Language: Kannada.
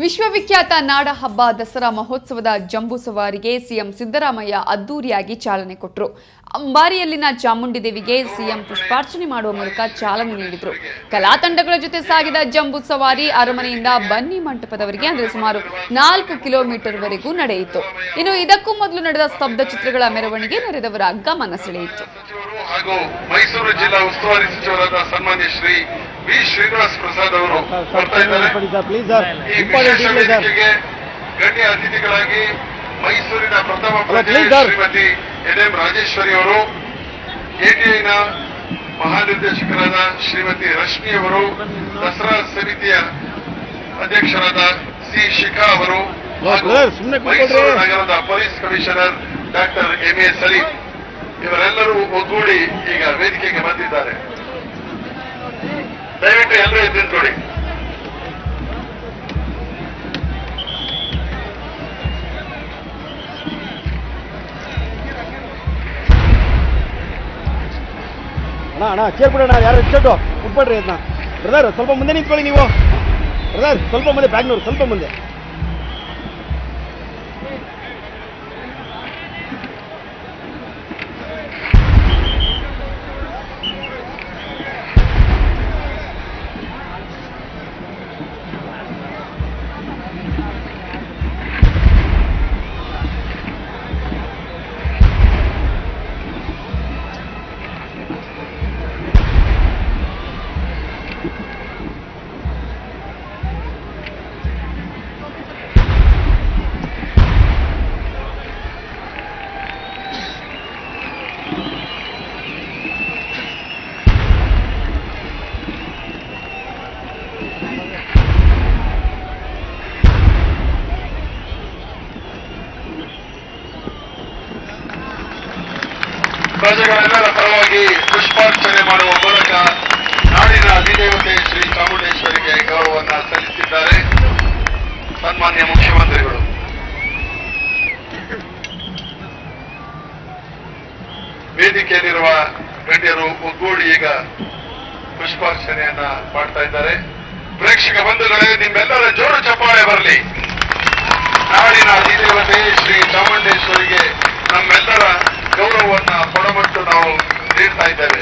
ವಿಶ್ವವಿಖ್ಯಾತ ನಾಡ ಹಬ್ಬ ದಸರಾ ಮಹೋತ್ಸವದ ಜಂಬೂ ಸವಾರಿಗೆ ಸಿಎಂ ಸಿದ್ದರಾಮಯ್ಯ ಅದ್ದೂರಿಯಾಗಿ ಚಾಲನೆ ಕೊಟ್ಟರು. ಅಂಬಾರಿಯಲ್ಲಿನ ಚಾಮುಂಡಿ ದೇವಿಗೆ ಸಿಎಂ ಪುಷ್ಪಾರ್ಚನೆ ಮಾಡುವ ಮೂಲಕ ಚಾಲನೆ ನೀಡಿದರು. ಕಲಾ ತಂಡಗಳ ಜೊತೆ ಸಾಗಿದ ಜಂಬೂ ಸವಾರಿ ಅರಮನೆಯಿಂದ ಬನ್ನಿ ಮಂಟಪದವರೆಗೆ ಅಂದರೆ ಸುಮಾರು 4 ಕಿಲೋಮೀಟರ್ ವರೆಗೂ ನಡೆಯಿತು. ಇನ್ನು ಇದಕ್ಕೂ ಮೊದಲು ನಡೆದ ಸ್ತಬ್ಧ ಚಿತ್ರಗಳ ಮೆರವಣಿಗೆ ನೆರೆದವರ ಗಮನ ಸೆಳೆಯಿತು. ಮೈಸೂರು ಜಿಲ್ಲಾ ಉಸ್ತುವಾರಿ ಸಚಿವರಾದ ಸನ್ಮಾನ್ಯ ಶ್ರೀ ವಿ ಶ್ರೀನಿವಾಸ್ ಪ್ರಸಾದ್ ಅವರು ಬರ್ತಾ ಇದ್ದಾರೆ. ಈ ವಿಶೇಷ ವೇದಿಕೆಗೆ ಗಣ್ಯ ಅತಿಥಿಗಳಾಗಿ ಮೈಸೂರಿನ ಪ್ರಥಮ ಪ್ರಜೆ ಶ್ರೀಮತಿ ಎನ್.ಎಂ. ರಾಜೇಶ್ವರಿ ಅವರು, ಎಟಿಐನ ಮಹಾನಿರ್ದೇಶಕರಾದ ಶ್ರೀಮತಿ ರಶ್ಮಿ ಅವರು, ದಸರಾ ಸಮಿತಿಯ ಅಧ್ಯಕ್ಷರಾದ ಸಿ ಶಿಖಾ ಅವರು ಹಾಗೂ ಮೈಸೂರು ನಗರದ police commissioner doctor M A. Salim ಇವರೆಲ್ಲರೂ ಒಗ್ಗೂಡಿ ಈಗ ವೇದಿಕೆಗೆ ಬಂದಿದ್ದಾರೆ. ದಯವಿಟ್ಟು ಎಲ್ಲರೂ ಎದ್ದು ನಿಂತ್ಕೊಳ್ಳಿ. ಅಣ್ಣ ಚೇರ್ ಬಿಡೋಣ, ಯಾರು ಇಟ್ಕೊಂಡು ಉಟ್ಬಿಡ್ರಿ ಅದನ್ನ. ಬ್ರದರ್ ಸ್ವಲ್ಪ ಮುಂದೆ ನಿಂತ್ಕೊಳ್ಳಿ ನೀವು. ಬ್ರದರ್ ಸ್ವಲ್ಪ ಮುಂದೆ, ಬ್ಯಾಗ್ನೂರು ಸ್ವಲ್ಪ ಮುಂದೆ. ಪ್ರಜೆಗಳೆಲ್ಲರ ಪರವಾಗಿ ಪುಷ್ಪಾರ್ಚನೆ ಮಾಡುವ ಮೂಲಕ ನಾಡಿನ ಅಧಿದೇವತೆ ಶ್ರೀ ಚಾಮುಂಡೇಶ್ವರಿಗೆ ಗೌರವವನ್ನು ಸಲ್ಲಿಸಿದ್ದಾರೆ ಸನ್ಮಾನ್ಯ ಮುಖ್ಯಮಂತ್ರಿಗಳು. ವೇದಿಕೆಯಲ್ಲಿರುವ ಗಣ್ಯರು ಒಗ್ಗೂಡಿ ಈಗ ಪುಷ್ಪಾರ್ಚನೆಯನ್ನ ಮಾಡ್ತಾ ಇದ್ದಾರೆ. ಪ್ರೇಕ್ಷಕ ಬಂಧುಗಳೇ, ನಿಮ್ಮೆಲ್ಲರ ಜೋರು ಚಪ್ಪಾಳೆ ಬರಲಿ. ನಾಡಿನ ಅಧಿದೇವತೆ ಶ್ರೀ ಚಾಮುಂಡೇಶ್ವರಿಗೆ ನಮ್ಮೆಲ್ಲರ ಗೌರವವನ್ನು ಕೊಡಮಟ್ಟು ನಾವು ನೀಡ್ತಾ ಇದ್ದೇವೆ.